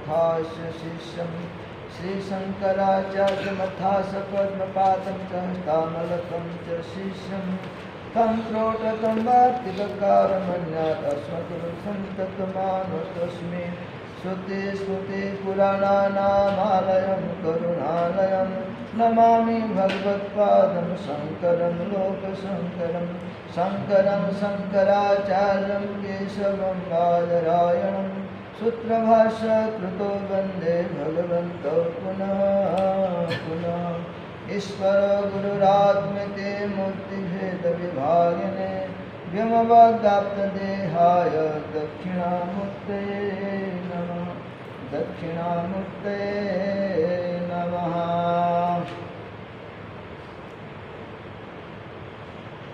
तथास्य शिष्यं श्रीशङ्कराचार्यमथासपद्मपादं च हस्तामलकं च शिष्यं तं त्रोटकं वार्तिककारमन्यादस्मद्गुरुं सन्ततमानतोऽस्मि। श्रुते स्मृते पुराणानामालयं करुणालयं नमामि भगवत्पादं शङ्करं लोकशङ्करं। शङ्करं शङ्कराचार्यं केशवं बादरायणं सूत्रभाष्यकृतो वन्दे भगवन्तौ पुनः पुनः। ईश्वर गुरुरात्मते मूर्तिभेदविभागिने व्योमवद्व्याप्तदेहाय दक्षिणामूर्तये नमः। दक्षिणामूर्तये नमः।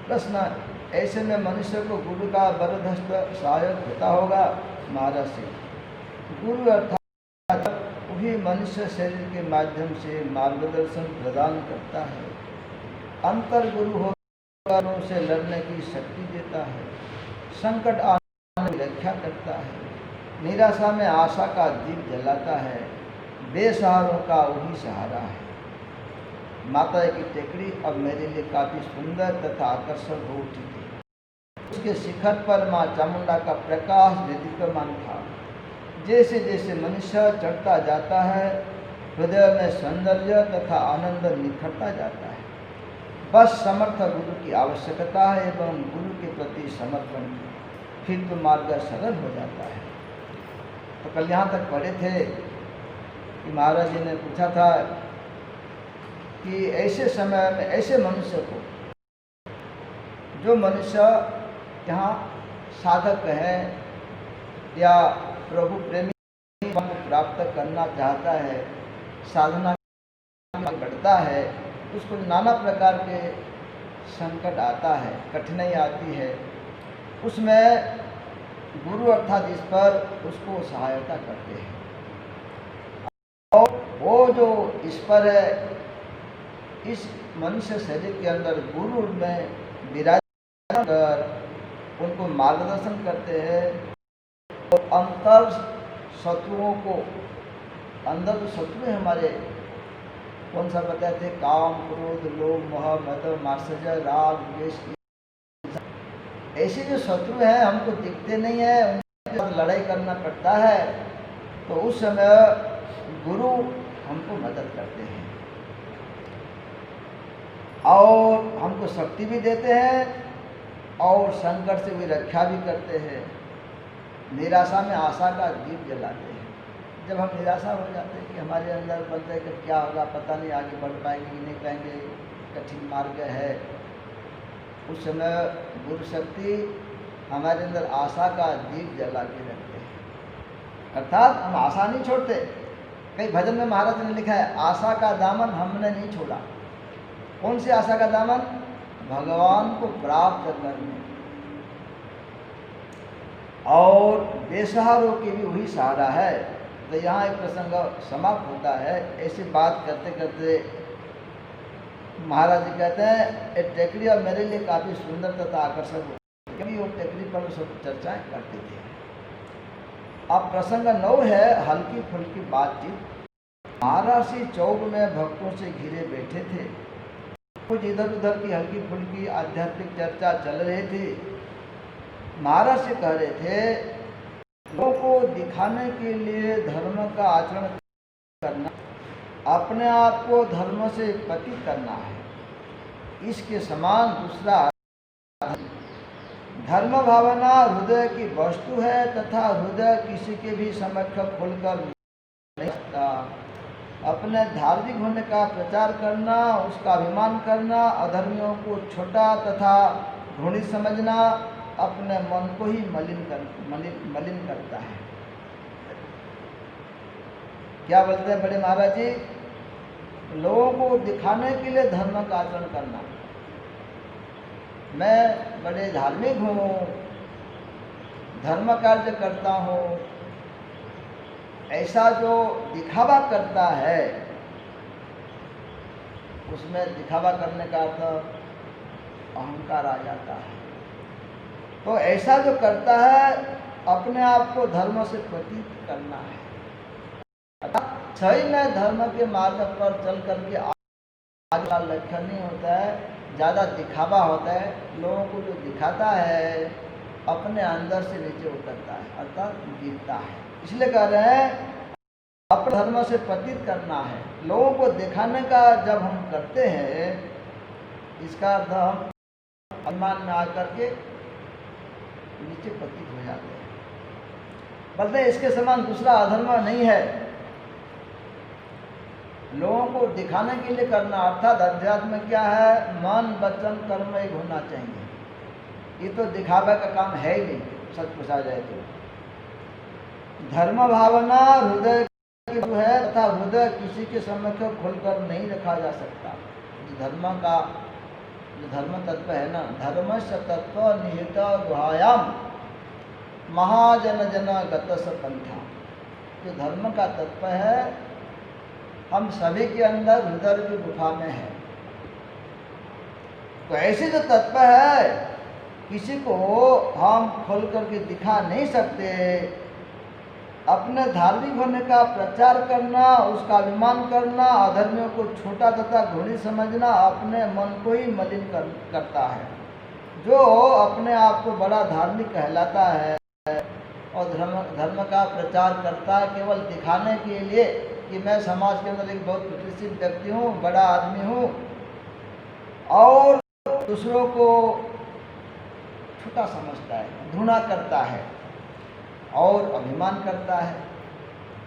प्रश्न, ऐसे में मनुष्य को गुरु का वरदहस्त सहायक होता होगा? महाराज से गुरु अर्थात वही मनुष्य शरीर के माध्यम से मार्गदर्शन प्रदान करता है। अंतर गुरु होकर से लड़ने की शक्ति देता है, संकट आने की रक्षा करता है, निराशा में आशा का दीप जलाता है, बेसहारों का वही सहारा है। माता की टेकड़ी अब मेरे लिए काफ़ी सुंदर तथा आकर्षक हो उठी थी। उसके शिखर पर माँ चामुंडा का प्रकाश दीप्यमान था। जैसे जैसे मनुष्य चढ़ता जाता है, हृदय में सौंदर्य तथा आनंद निखरता जाता है। बस समर्थ गुरु की आवश्यकता है एवं गुरु के प्रति समर्पण की, फिर तो मार्ग सरल हो जाता है। तो कल यहाँ तक पढ़े थे कि महाराज जी ने पूछा था कि ऐसे समय में ऐसे मनुष्य को, जो मनुष्य यहाँ साधक है या प्रभु प्रेमी को प्राप्त करना चाहता है, साधना बढ़ता है, उसको नाना प्रकार के संकट आता है, कठिनाई आती है, उसमें गुरु अर्थात इस पर उसको सहायता करते हैं। और वो जो इस पर है, इस मनुष्य शरीर के अंदर गुरु में विराजमान कर उनको मार्गदर्शन करते हैं और अंतर शत्रुओं को, अंदर जो शत्रु है हमारे, कौन सा बताए थे? काम, क्रोध, लोभ, मोह, मद, मात्सर्य, राग, द्वेष, ऐसे जो शत्रु हैं हमको दिखते नहीं है, उनके साथ लड़ाई करना पड़ता है। तो उस समय गुरु हमको मदद करते हैं और हमको शक्ति भी देते हैं और संकट से भी रक्षा भी करते हैं। निराशा में आशा का दीप जलाते हैं। जब हम निराशा हो जाते हैं कि हमारे अंदर बनता है कि क्या होगा, पता नहीं आगे बढ़ पाएंगे कि नहीं पाएंगे, कठिन मार्ग है, उस समय गुरु शक्ति हमारे अंदर आशा का दीप जला के रखते हैं। अर्थात हम आशा नहीं छोड़ते। कई भजन में महाराज ने लिखा है, आशा का दामन हमने नहीं छोड़ा। कौन सी आशा का दामन? भगवान को प्राप्त करने। और बेसहारों के भी वही सहारा है। तो यहाँ एक प्रसंग समाप्त होता है। ऐसी बात करते करते महाराज जी कहते हैं, ये टेकड़ी अब मेरे लिए काफ़ी सुंदर तथा आकर्षक हो, क्योंकि वो टेकड़ी पर सब चर्चाएं करते थे। अब प्रसंग 9 है, हल्की फुल्की बातचीत। महाराज जी चौक में भक्तों से घिरे बैठे थे। कुछ इधर उधर की हल्की फुल्की आध्यात्मिक चर्चा चल रही थी। महाराज से कह रहे थे, लोगों को दिखाने के लिए धर्म का आचरण करना, अपने आप को धर्म से पतित करना है। इसके समान दूसरा धर्म भावना हृदय की वस्तु है तथा हृदय किसी के भी समक्ष खुलकर नहीं सकता। अपने धार्मिक होने का प्रचार करना, उसका अभिमान करना, अधर्मियों को छोटा तथा घृणित समझना अपने मन को ही मलिन करता है। क्या बोलते हैं बड़े महाराज जी? लोगों को दिखाने के लिए धर्म का आचरण करना। मैं बड़े धार्मिक हूँ, धर्म कार्य करता हूँ, ऐसा जो दिखावा करता है, उसमें दिखावा करने का अर्थ अहंकार आ जाता है। तो ऐसा जो करता है, अपने आप को धर्म से प्रतीत करना है। सही में धर्म के मार्ग पर चल करके आगे का लक्ष्य नहीं होता है, ज़्यादा दिखावा होता है। लोगों को जो दिखाता है अपने अंदर से नीचे उतरता है, अर्थात गिरता है। इसलिए कह रहे हैं अपने धर्म से पतित करना है। लोगों को दिखाने का जब हम करते हैं, इसका अर्थ हम अभिमान में आकर के नीचे पतित हो जाते हैं। बोलते इसके समान दूसरा अधर्म नहीं है। लोगों को दिखाने के लिए करना, अर्थात अध्यात्म क्या है, मन वचन कर्म एक होना चाहिए। ये तो दिखावे का काम है ही नहीं, सच पूछा जाए तो। धर्म भावना हृदय की है तथा हृदय किसी के समक्ष खोलकर नहीं रखा जा सकता। जो धर्म तत्व है ना, धर्म से तत्व निहित गुहायाम महाजन जन गत पंथा। जो धर्म का तत्व है हम सभी के अंदर हृदय की गुफा में है। तो ऐसे जो तत्व है किसी को हम खोल करके दिखा नहीं सकते। अपने धार्मिक होने का प्रचार करना, उसका अभिमान करना, अधर्मियों को छोटा तथा घृणित समझना अपने मन को ही मलिन करता है। जो अपने आप को बड़ा धार्मिक कहलाता है और धर्म का प्रचार करता है केवल दिखाने के लिए कि मैं समाज के अंदर एक बहुत प्रतिष्ठित व्यक्ति हूँ, बड़ा आदमी हूँ, और दूसरों को छोटा समझता है, घृणा करता है और अभिमान करता है।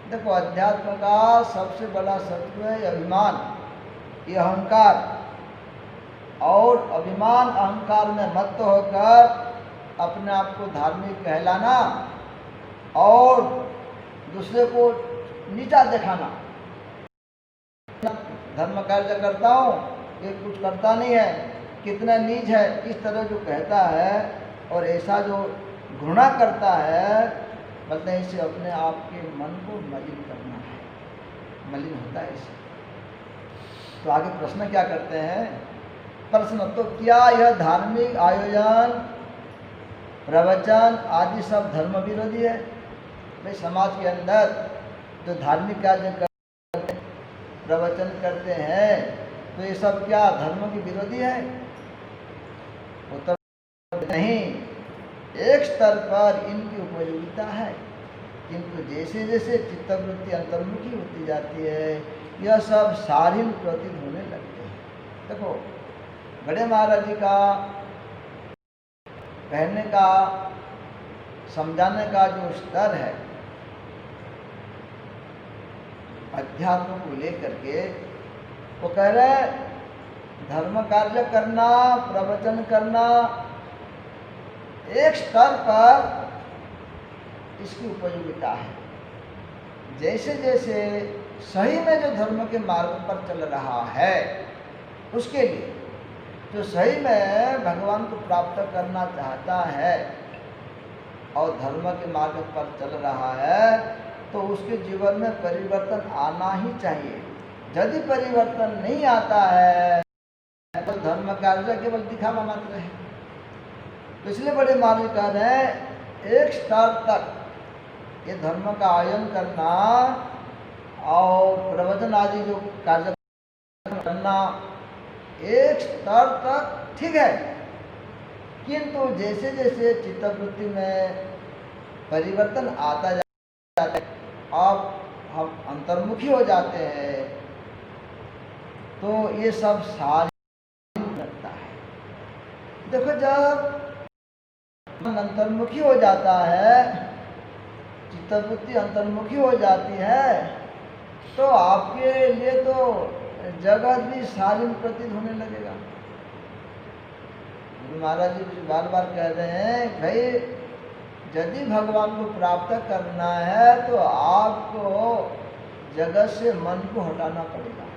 देखो अध्यात्म का सबसे बड़ा शत्रु है अभिमान, ये अहंकार। और अभिमान अहंकार में मत होकर अपने आप को धार्मिक कहलाना और दूसरे को नीचा दिखाना। धर्म कार्य करता हूँ, ये कुछ करता नहीं है, कितना नीच है, इस तरह जो कहता है और ऐसा जो घृणा करता है, बोलते हैं इसे अपने आप के मन को मलिन करना है, मलिन होता है इसे। तो आगे प्रश्न क्या करते हैं, प्रश्न तो क्या यह धार्मिक आयोजन प्रवचन आदि सब धर्म विरोधी है? भाई समाज के अंदर जो धार्मिक कार्य करते प्रवचन करते हैं तो ये सब क्या धर्म के विरोधी है? उत्तर नहीं, एक स्तर पर इनकी उपयोगिता है, किंतु जैसे जैसे चित्तवृत्ति अंतर्मुखी होती जाती है यह सब शारीर प्रतीत होने लगते हैं। देखो बड़े महाराज जी का कहने का समझाने का जो स्तर है अध्यात्म को लेकर के, वो कह रहे धर्म कार्य करना, प्रवचन करना, एक स्तर पर इसकी उपयोगिता है। जैसे जैसे सही में जो धर्म के मार्ग पर चल रहा है उसके लिए, जो सही में भगवान को प्राप्त करना चाहता है और धर्म के मार्ग पर चल रहा है, तो उसके जीवन में परिवर्तन आना ही चाहिए। यदि परिवर्तन नहीं आता है तो धर्म कार्य केवल दिखावा मात्र है। तो इसलिए बड़े महाराज कह रहे हैं एक स्तर तक ये धर्म का आयोजन करना और प्रवचन आदि जो कार्य करना एक स्तर तक ठीक है, किंतु जैसे जैसे चित्तवृत्ति में परिवर्तन आता जाता है, अब हम अंतर्मुखी हो जाते हैं, तो ये सब सारी लगता है। देखो जब अंतर्मुखी हो जाता है, चित्तवृत्ति अंतर्मुखी हो जाती है, तो आपके लिए तो जगत भी शालीन प्रतीत होने लगेगा। गुरु महाराज जी बार बार कह रहे हैं भाई यदि भगवान को प्राप्त करना है तो आपको जगत से मन को हटाना पड़ेगा।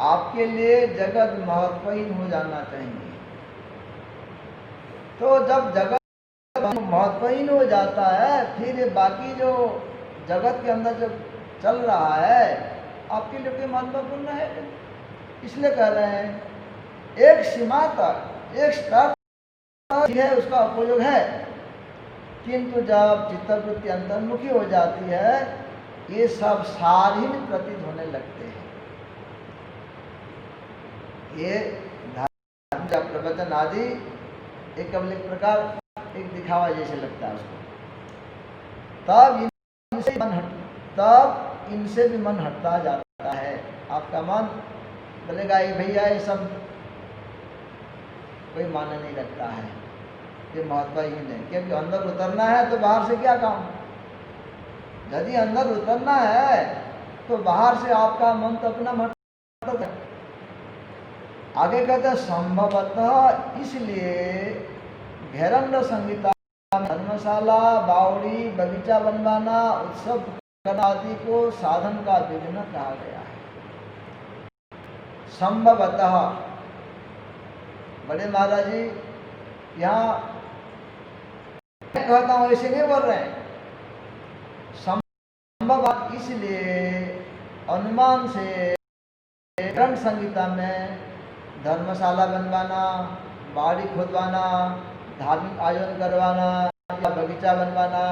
आपके लिए जगत महत्वहीन हो जाना चाहिए। तो जब जगत महत्वहीन हो जाता है, फिर ये बाकी जो जगत के अंदर जब चल रहा है आपके लिए कोई महत्वपूर्ण है। इसलिए कह रहे हैं एक सीमा तक, एक स्तर है उसका उपयोग है, किंतु जब चित्तवृत्ति अंतर्मुखी हो जाती है ये सब सारहीन प्रतीत होने लगते हैं। ये धर्म का प्रवचन आदि एक केवल एक प्रकार एक दिखावा जैसे लगता है उसको। तब इनसे भी मन हटता जाता है। आपका मन बोलेगा ये भैया ये सब कोई माने नहीं लगता है, ये महत्व ही नहीं, क्योंकि अंदर उतरना है तो बाहर से क्या काम। यदि अंदर उतरना है तो बाहर से आपका मन तो अपना मत। आगे कहते हैं संभवतः इसलिए घेरंड संगीता धर्मशाला, बावड़ी, बगीचा बनवाना, उत्सव करना आदि को साधन का विघ्न कहा गया है। संभवतः बड़े महाराज जी यहाँ कहता हूँ ऐसे नहीं बोल रहे हैं। संभव इसलिए अनुमान से ग्रंथ संहिता में धर्मशाला बनवाना, बाड़ी खोदवाना, धार्मिक आयोजन करवाना या बगीचा बनवाना,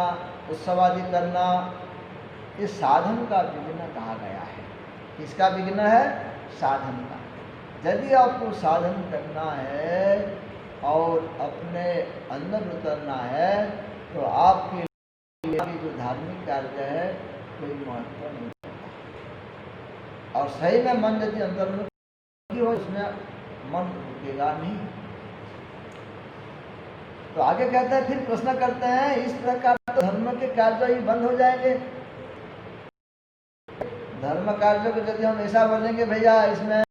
उत्सव आदि करना, इस साधन का विघ्न कहा गया है। किसका विघ्न है? साधन का। यदि आपको साधन करना है और अपने अंदर उतरना है तो आपके लिए जो धार्मिक कार्य है कोई महत्व नहीं होता। और सही में मन यदि अंतर्मुखी हो उसमें मन रुकेगा नहीं। तो आगे कहते हैं, फिर प्रश्न करते हैं, इस प्रकार तो धर्म के कार्य ही बंद हो जाएंगे। धर्म कार्य को यदि हम ऐसा बोलेंगे भैया इसमें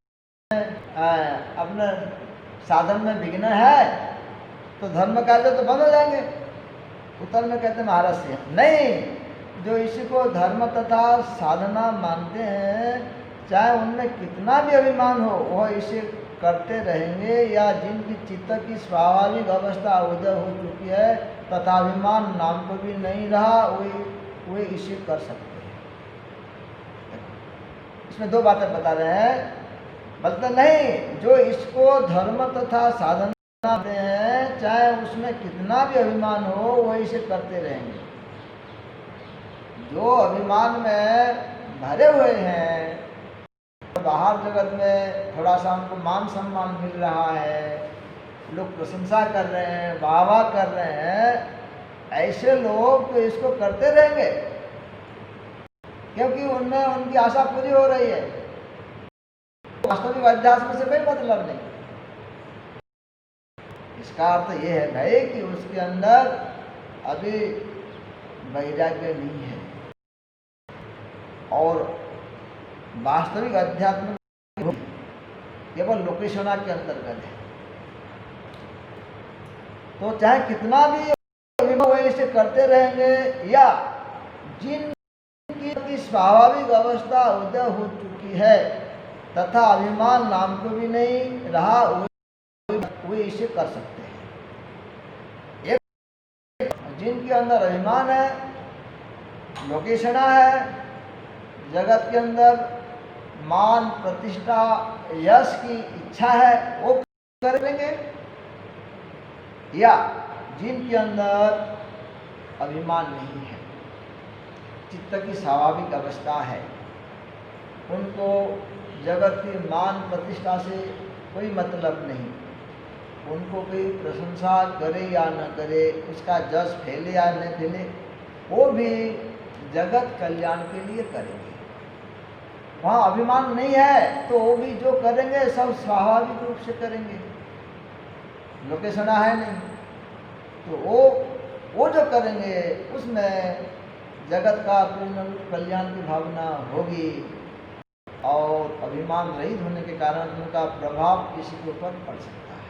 अपने साधन में विघ्न है तो धर्म कार्य तो बंद हो जाएंगे। उत्तर में कहते हैं महाराज से नहीं, जो इसी को धर्म तथा साधना मानते हैं चाहे उनमें कितना भी अभिमान हो वह इसे करते रहेंगे, या जिनकी चित्त की स्वाभाविक अवस्था उदय हो चुकी है तथा अभिमान नाम को भी नहीं रहा वे इसे कर सकते हैं। इसमें दो बातें बता रहे हैं। बोलते नहीं, जो इसको धर्म तथा साधना मानते हैं चाहे उसमें कितना भी अभिमान हो वो इसे करते रहेंगे। जो अभिमान में भरे हुए हैं, बाहर जगत में थोड़ा सा उनको मान सम्मान मिल रहा है, लोग प्रशंसा कर रहे हैं, वाहवाह कर रहे हैं, ऐसे लोग तो इसको करते रहेंगे क्योंकि उनमें उनकी आशा पूरी हो रही है। वास्तविक अध्यात्म से कोई मतलब नहीं। इसका अर्थ ये है भाई कि उसके अंदर अभी वैराग्य नहीं है और वास्तविक अध्यात्म केवल लोकेशना के अंतर्गत है। तो चाहे कितना भी अभिमान इसे करते रहेंगे या जिनकी स्वाभाविक अवस्था उदय हो चुकी है तथा अभिमान नाम को भी नहीं रहा वे इसे कर सकते हैं। एक जिनके अंदर अभिमान है, लोकेशना है, जगत के अंदर मान प्रतिष्ठा यश की इच्छा है वो करेंगे, या जिनके अंदर अभिमान नहीं है, चित्त की स्वाभाविक अवस्था है, उनको जगत की मान प्रतिष्ठा से कोई मतलब नहीं, उनको कोई प्रशंसा करे या न करे, उसका जस फैले या न फैले, वो भी जगत कल्याण के लिए करेंगे। वहाँ अभिमान नहीं है तो वो भी जो करेंगे सब स्वाभाविक रूप से करेंगे, लोकेशना है नहीं, तो वो जो करेंगे उसमें जगत का पूर्ण कल्याण की भावना होगी और अभिमान रहित होने के कारण उनका प्रभाव किसी के ऊपर पड़ सकता है।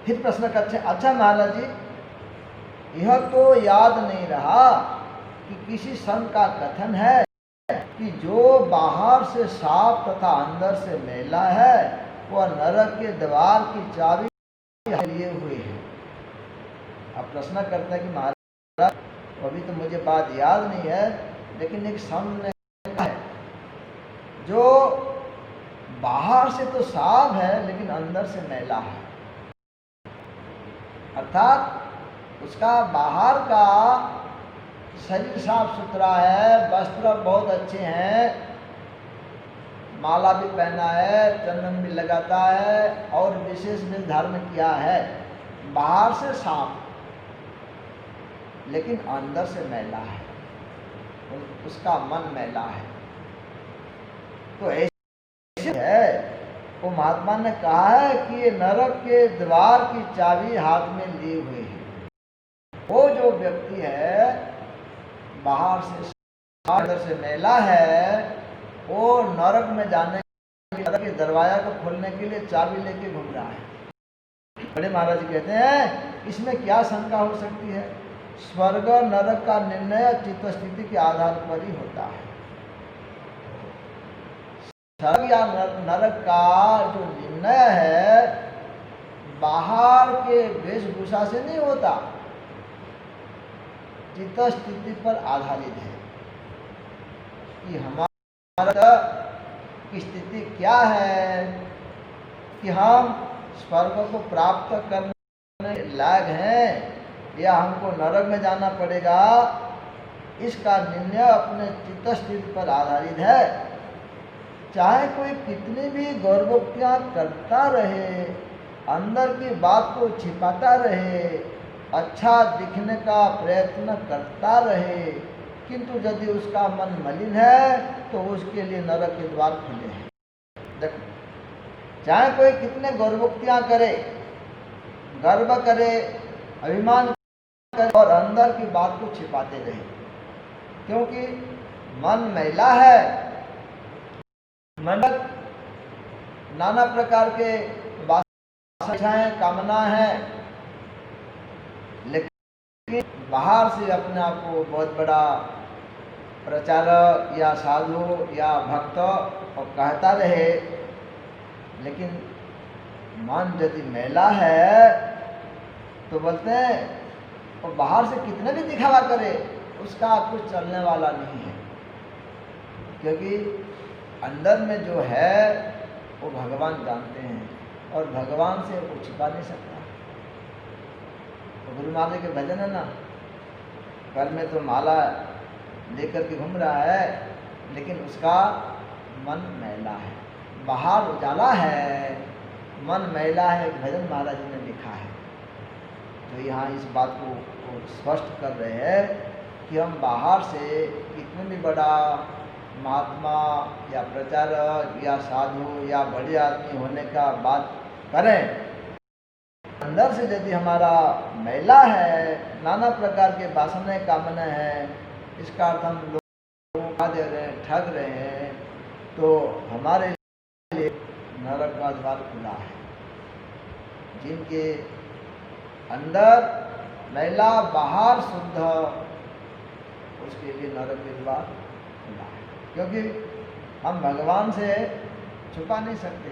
फिर प्रश्न करते हैं, अच्छा महाराज जी यह तो याद नहीं रहा कि किसी संत का कथन है कि जो बाहर से साफ तथा अंदर से मैला है वह नरक के द्वार की चाबी लिए हुए है। अब प्रश्न करते हैं कि महाराज अभी तो मुझे बात याद नहीं है, लेकिन एक संत ने कहा है जो बाहर से तो साफ है लेकिन अंदर से मैला है, अर्थात उसका बाहर का शरीर साफ सुथरा है, वस्त्र बहुत अच्छे हैं, माला भी पहना है, चंदन भी लगाता है और विशेष भी धारण किया है, बाहर से साफ, लेकिन अंदर से मैला है, उसका मन मैला है। तो ऐसे है, वो महात्मा ने कहा है कि ये नरक के द्वार की चाबी हाथ में लिए हुए है। वो जो व्यक्ति है बाहर से अंदर से मैला है, वो नरक में जाने के दरवाजा को खोलने के लिए चाबी लेके घूम रहा है। बड़े महाराज कहते हैं इसमें क्या शंका हो सकती है? स्वर्ग नरक का निर्णय चित्त स्थिति के आधार पर ही होता है। स्वर्ग या नरक का जो निर्णय है बाहर के वेशभूषा से नहीं होता, चित्त स्थिति पर आधारित है कि हमारा की स्थिति क्या है, कि हम स्वर्ग को प्राप्त करने लायक हैं या हमको नरक में जाना पड़ेगा। इसका निर्णय अपने चित्त स्थिति पर आधारित है। चाहे कोई कितनी भी गौरवोक्तियाँ करता रहे, अंदर की बात को छिपाता रहे, अच्छा दिखने का प्रयत्न करता रहे, किंतु यदि उसका मन मलिन है तो उसके लिए नरक के द्वार खुले हैं। देखो, चाहे कोई कितने गौरवोक्तियाँ करे, गर्व करे, अभिमान करे और अंदर की बात को छिपाते रहे, क्योंकि मन मैला है। मन नाना प्रकार के वासनाएं, कामना है, लेकिन बाहर से अपने आप को बहुत बड़ा प्रचारक या साधु या भक्त और कहता रहे, लेकिन मन यदि मैला है तो बोलते हैं और बाहर से कितने भी दिखावा करे उसका कुछ चलने वाला नहीं है, क्योंकि अंदर में जो है वो भगवान जानते हैं और भगवान से वो छिपा नहीं सकता। तो गुरु महाराज के भजन है ना, घर में तो माला लेकर के घूम रहा है लेकिन उसका मन मैला है, बाहर उजाला है, मन मैला है, भजन महाराज जी ने लिखा है। तो यहाँ इस बात को स्पष्ट कर रहे हैं कि हम बाहर से कितने भी बड़ा महात्मा या प्रचारक या साधु या बड़े आदमी होने का बात करें, अंदर से यदि हमारा मैला है, नाना प्रकार के वासनाएं कामना है, इसका अर्थ हम लोग खा दे रहे हैं, ठग रहे हैं, तो हमारे लिए नरक का द्वार खुला है। जिनके अंदर मैला, बाहर शुद्ध, उसके लिए नरक के द्वार खुला है, क्योंकि हम भगवान से छुपा नहीं सकते,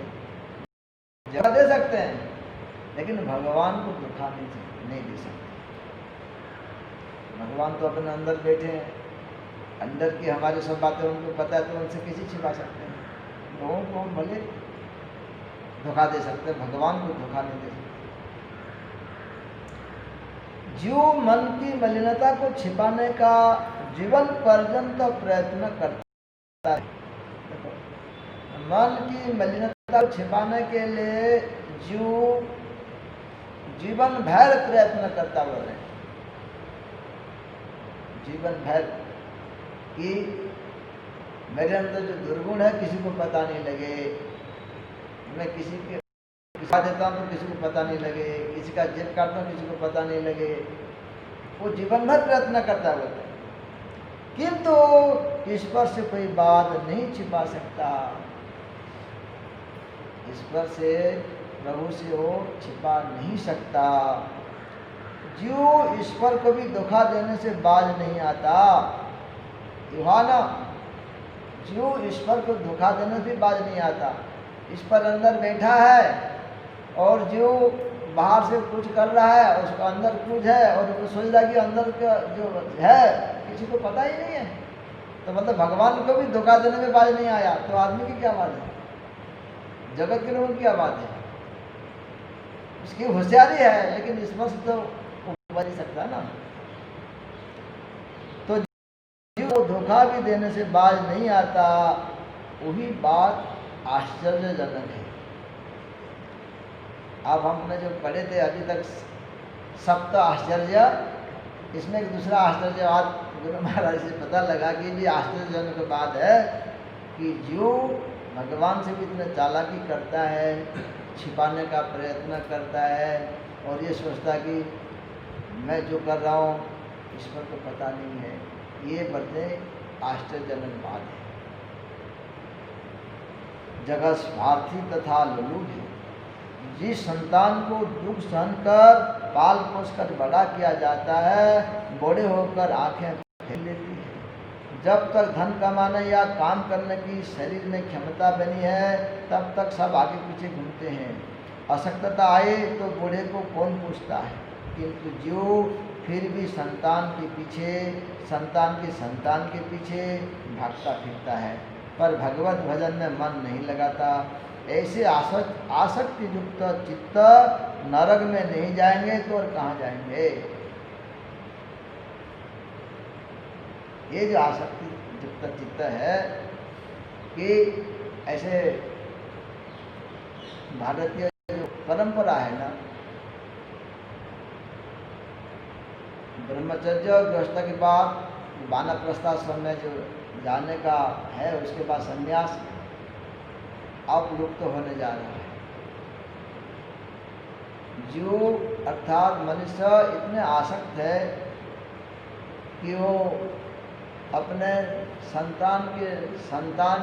जगह दे सकते हैं लेकिन भगवान को धोखा नहीं दे सकते। भगवान तो अपने अंदर बैठे हैं, अंदर की हमारी सब बातें उनको पता है, तो उनसे किसी छिपा सकते हैं। लोगों को भले धोखा दे सकते हैं, भगवान को धोखा नहीं दे सकते। जो मन की मलिनता को छिपाने का जीवन पर्यंत प्रयत्न करता है, मन की मलिनता को छिपाने के लिए जो जीवन भर प्रयत्न करता हुआ है, जीवन भर कि मेरे अंदर जो दुर्गुण है किसी को पता नहीं लगे, मैं किसी के दिखा देता हूँ तो किसी को पता नहीं लगे, किसी का जेब काटता हूँ किसी को पता नहीं लगे, वो जीवन भर प्रयत्न करता हुआ है, किंतु ईश्वर से कोई बात नहीं छिपा सकता। ईश्वर से, प्रभु से वो छिपा नहीं सकता। जो ईश्वर को भी धोखा देने से बाज नहीं आता, युहाना, जो ईश्वर को धोखा देने से बाज नहीं आता। ईश्वर अंदर बैठा है और जो बाहर से कुछ कर रहा है उसका अंदर कुछ है, और वो सोच रहा कि अंदर का जो है किसी को पता ही नहीं है, तो मतलब भगवान को भी धोखा देने में बाज नहीं आया, तो आदमी की क्या बात है, जगत के लोगों की क्या बात है। उसकी होशियारी है, लेकिन ईश्वर से तो बच ही सकता है ना। तो जो धोखा भी देने से बाज नहीं आता, वही बात आश्चर्यजनक है। अब हमने जो पढ़े थे अभी तक सप्त आश्चर्य, इसमें एक दूसरा आश्चर्यवाद गुरु महाराज से पता लगा कि भी आश्चर्यजनक बात है कि जो भगवान से भी इतना चालाकी करता है, छिपाने का प्रयत्न करता है और ये सोचता कि मैं जो कर रहा हूँ इस पर तो पता नहीं है, ये बड़े आश्चर्यजनक बात है। जगत स्वार्थी तथा लोलुप है। जिस संतान को दुख सहन कर पाल पोस कर बड़ा किया जाता है, बड़े होकर आंखें फेर लेती है। जब तक धन कमाने या काम करने की शरीर में क्षमता बनी है, तब तक सब आगे पीछे घूमते हैं। अशक्तता आए तो बूढ़े को कौन पूछता है, किंतु जो फिर भी संतान के पीछे, संतान के संतान के पीछे भागता फिरता है, पर भगवत भजन में मन नहीं लगाता। ऐसे आसक्ति युक्त चित्त नरक में नहीं जाएंगे तो और कहाँ जाएंगे। ये जो आसक्ति युक्त चित्त है कि ऐसे भारतीय जो परंपरा है ना, ब्रह्मचर्य और गृहस्थ के बाद वानप्रस्थाश्रम में जो जाने का है, उसके बाद संन्यास अब लुप्त होने जा रहा है। जो अर्थात मनुष्य इतने आसक्त है कि वो अपने संतान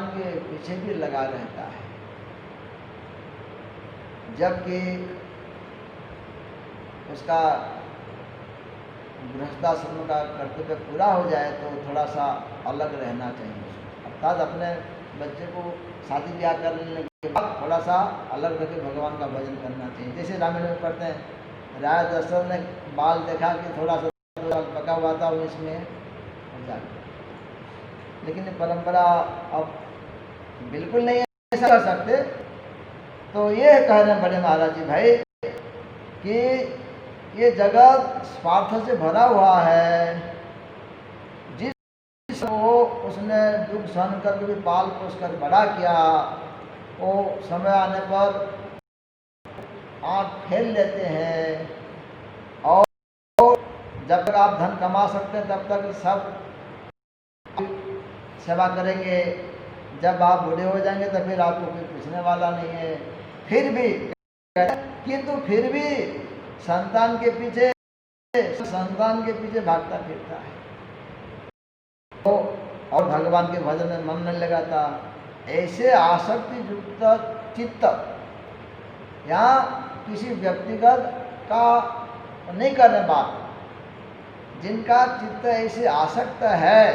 के पीछे भी लगा रहता है, जबकि उसका गृहस्थाश्रम का कर्तव्य पूरा हो जाए तो थोड़ा सा अलग रहना चाहिए। अर्थात अपने बच्चे को शादी ब्याह करने के बाद थोड़ा सा अलग रखे भगवान का भजन करना चाहिए। जैसे रामायण में पढ़ते हैं, राजा दशरथ ने बाल देखा कि थोड़ा सा 2 साल पका हुआ था, वो इसमें हो जाए, लेकिन परंपरा अब बिल्कुल नहीं ऐसा कर सकते। तो ये कह रहे हैं बड़े महाराज जी भाई कि ये जगत स्वार्थ से भरा हुआ है। वो उसने दुख सहन करके भी पाल पोस कर बड़ा किया, वो समय आने पर आँख फेर लेते हैं, और जब तक आप धन कमा सकते हैं तब तक सब सेवा करेंगे। जब आप बूढ़े हो जाएंगे तो फिर आपको कोई पूछने वाला नहीं है। फिर भी किंतु फिर भी संतान के पीछे भागता फिरता है और भगवान के भजन में मन नहीं लगाता। ऐसे आसक्ति युक्त चित्त, यहाँ किसी व्यक्तिगत का नहीं करने बात, जिनका चित्त ऐसे आसक्त है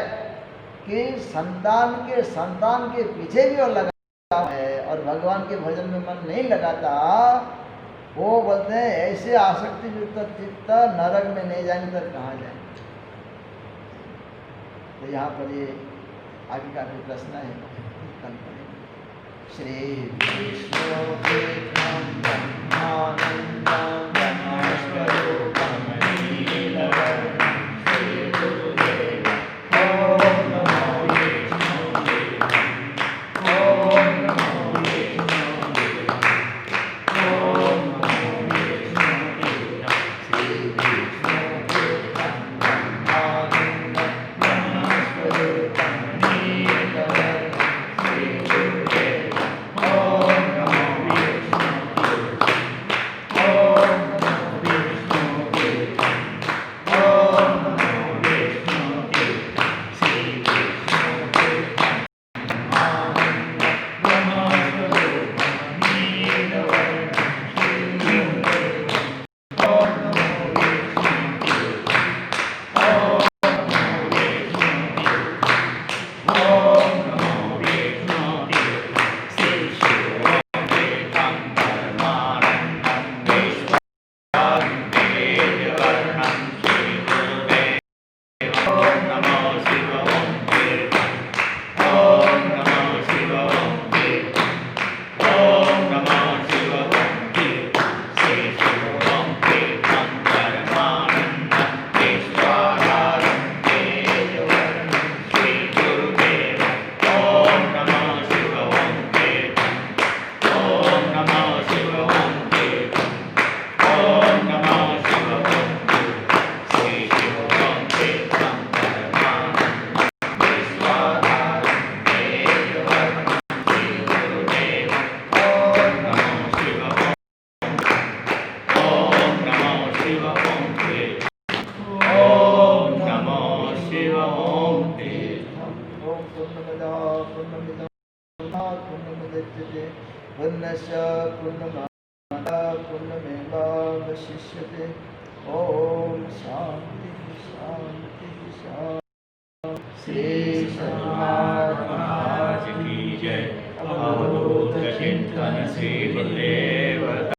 कि संतान के पीछे भी वो लगा है और भगवान के भजन में मन नहीं लगाता, वो बोलते हैं ऐसे आसक्ति युक्त चित्त नरक में नहीं जाएंगे तो कहाँ जाएंगे। तो यहाँ पर ये आगे का भी प्रश्न है, कल पढ़ेंगे। श्री विष्णु पुण्यमुदच्यते पुण्यस्य पुण्यमादा पुण्यमेवावशिष्यते। ओम शांति शांति शांति। श्री सद्गुरुनाथ महाराज की जय। अवधूत चिंतन श्री गुरुदेव